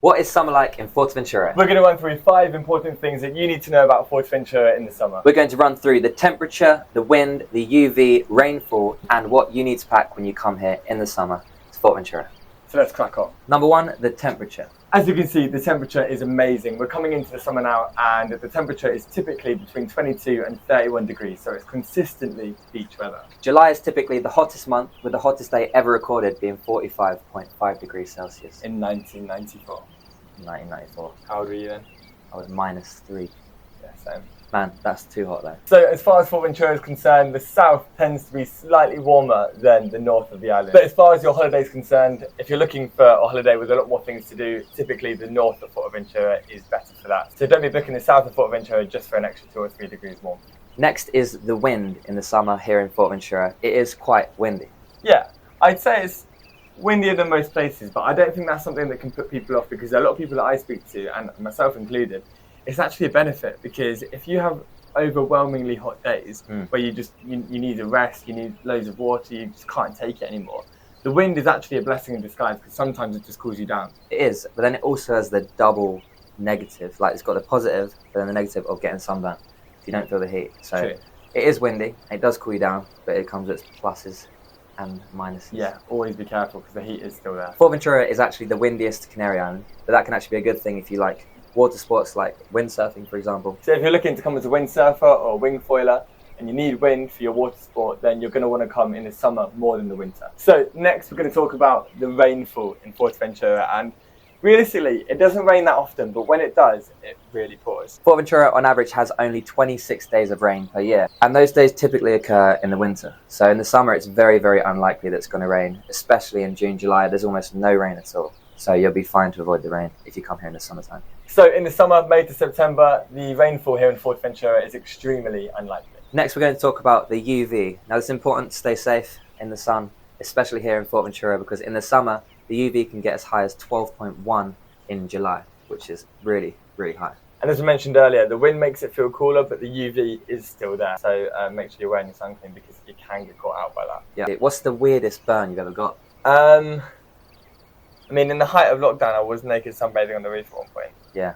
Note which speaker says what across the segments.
Speaker 1: What is summer like in Fuerteventura?
Speaker 2: We're going to run through 5 important things that you need to know about Fuerteventura in the summer.
Speaker 1: We're going to run through the temperature, the wind, the UV, rainfall, and what you need to pack when you come here in the summer to Fuerteventura.
Speaker 2: So let's crack on.
Speaker 1: Number 1, the temperature.
Speaker 2: As you can see, the temperature is amazing. We're coming into the summer now, and the temperature is typically between 22 and 31 degrees, so it's consistently beach weather.
Speaker 1: July is typically the hottest month, with the hottest day ever recorded being 45.5 degrees Celsius.
Speaker 2: In 1994.
Speaker 1: 1994.
Speaker 2: How old were you then?
Speaker 1: I was -3.
Speaker 2: Yeah, same.
Speaker 1: Man, that's too hot though.
Speaker 2: So as far as Fuerteventura is concerned, the south tends to be slightly warmer than the north of the island. But as far as your holiday is concerned, if you're looking for a holiday with a lot more things to do, typically the north of Fuerteventura is better for that. So don't be booking the south of Fuerteventura just for an extra 2 or 3 degrees warm.
Speaker 1: Next is the wind in the summer here in Fuerteventura. It is quite windy.
Speaker 2: Yeah, I'd say it's windier than most places, but I don't think that's something that can put people off, because a lot of people that I speak to, and myself included, it's actually a benefit, because if you have overwhelmingly hot days where you need a rest, you need loads of water, you just can't take it anymore, the wind is actually a blessing in disguise, because sometimes it just cools you down.
Speaker 1: It is, but then it also has the double negative. Like, it's got the positive, but then the negative of getting sunburnt if you don't feel the heat. So
Speaker 2: True.
Speaker 1: It is windy, it does cool you down, but it comes with its pluses and minuses.
Speaker 2: Yeah, always be careful, because the heat is still there.
Speaker 1: Fuerteventura is actually the windiest Canary Island, but that can actually be a good thing if you like water sports like windsurfing, for example.
Speaker 2: So if you're looking to come as a windsurfer or a wing foiler and you need wind for your water sport, then you're going to want to come in the summer more than the winter. So next we're going to talk about the rainfall in Fuerteventura, and realistically it doesn't rain that often, but when it does, it really pours.
Speaker 1: Fuerteventura on average has only 26 days of rain per year, and those days typically occur in the winter. So in the summer it's very, very unlikely that it's going to rain, especially in June, July. There's almost no rain at all. So you'll be fine to avoid the rain if you come here in the summertime.
Speaker 2: So in the summer, May to September, the rainfall here in Fuerteventura is extremely unlikely.
Speaker 1: Next we're going to talk about the UV. Now it's important to stay safe in the sun, especially here in Fuerteventura, because in the summer the UV can get as high as 12.1 in July, which is really, really high.
Speaker 2: And as we mentioned earlier, the wind makes it feel cooler, but the UV is still there. So make sure you're wearing your sun cream, because you can get caught out by that.
Speaker 1: Yeah. What's the weirdest burn you've ever got?
Speaker 2: I mean, in the height of lockdown, I was naked sunbathing on the reef at one point.
Speaker 1: Yeah,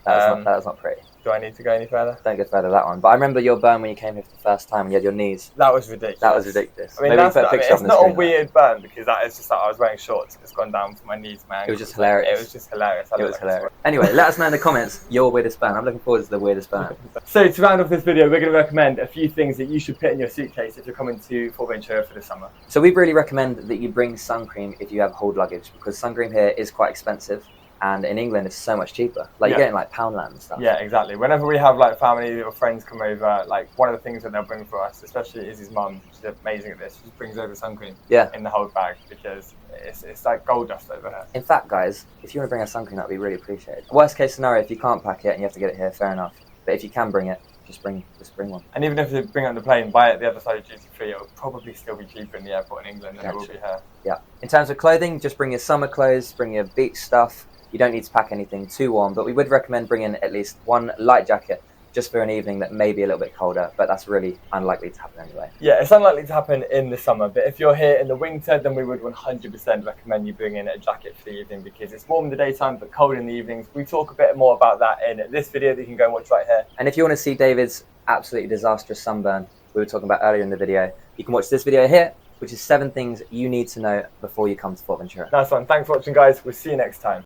Speaker 1: that was not pretty.
Speaker 2: Do I need to go any further?
Speaker 1: Don't go further that one. But I remember your burn when you came here for the first time and you had your knees.
Speaker 2: That was ridiculous.
Speaker 1: That was ridiculous.
Speaker 2: I mean,
Speaker 1: Maybe
Speaker 2: that's
Speaker 1: put a picture
Speaker 2: it's
Speaker 1: on the
Speaker 2: not a
Speaker 1: screen.
Speaker 2: weird burn, because that is just that I was wearing shorts. It's gone down from my knees, man.
Speaker 1: It was just hilarious.
Speaker 2: It was just hilarious.
Speaker 1: It was hilarious. Anyway, let us know in the comments your weirdest burn. I'm looking forward to the weirdest burn.
Speaker 2: So to round off this video, we're going to recommend a few things that you should put in your suitcase if you're coming to Fuerteventura for the summer.
Speaker 1: So we really recommend that you bring sun cream if you have hold luggage, because sun cream here is quite expensive. And in England, it's so much cheaper. Like, you're getting like Poundland and stuff.
Speaker 2: Yeah, exactly. Whenever we have like family or friends come over, like one of the things that they'll bring for us, especially Izzy's mum, she's amazing at this, she just brings over sun cream in the whole bag, because it's like gold dust over here.
Speaker 1: In fact, guys, if you want to bring a sun cream, that would be really appreciated. Worst case scenario, if you can't pack it and you have to get it here, fair enough. But if you can bring it, just bring one.
Speaker 2: And even if you bring it on the plane, buy it the other side of duty free, it will probably still be cheaper in the airport in England than it will be here.
Speaker 1: Yeah. In terms of clothing, just bring your summer clothes, bring your beach stuff. You don't need to pack anything too warm, but we would recommend bringing at least one light jacket just for an evening that may be a little bit colder, but that's really unlikely to happen anyway.
Speaker 2: Yeah, it's unlikely to happen in the summer, but if you're here in the winter, then we would 100% recommend you bring in a jacket for the evening, because it's warm in the daytime but cold in the evenings. We talk a bit more about that in this video that you can go and watch right here.
Speaker 1: And if you want to see David's absolutely disastrous sunburn we were talking about earlier in the video, you can watch this video here, which is 7 things you need to know before you come to Fuerteventura.
Speaker 2: Nice one. Thanks for watching, guys. We'll see you next time.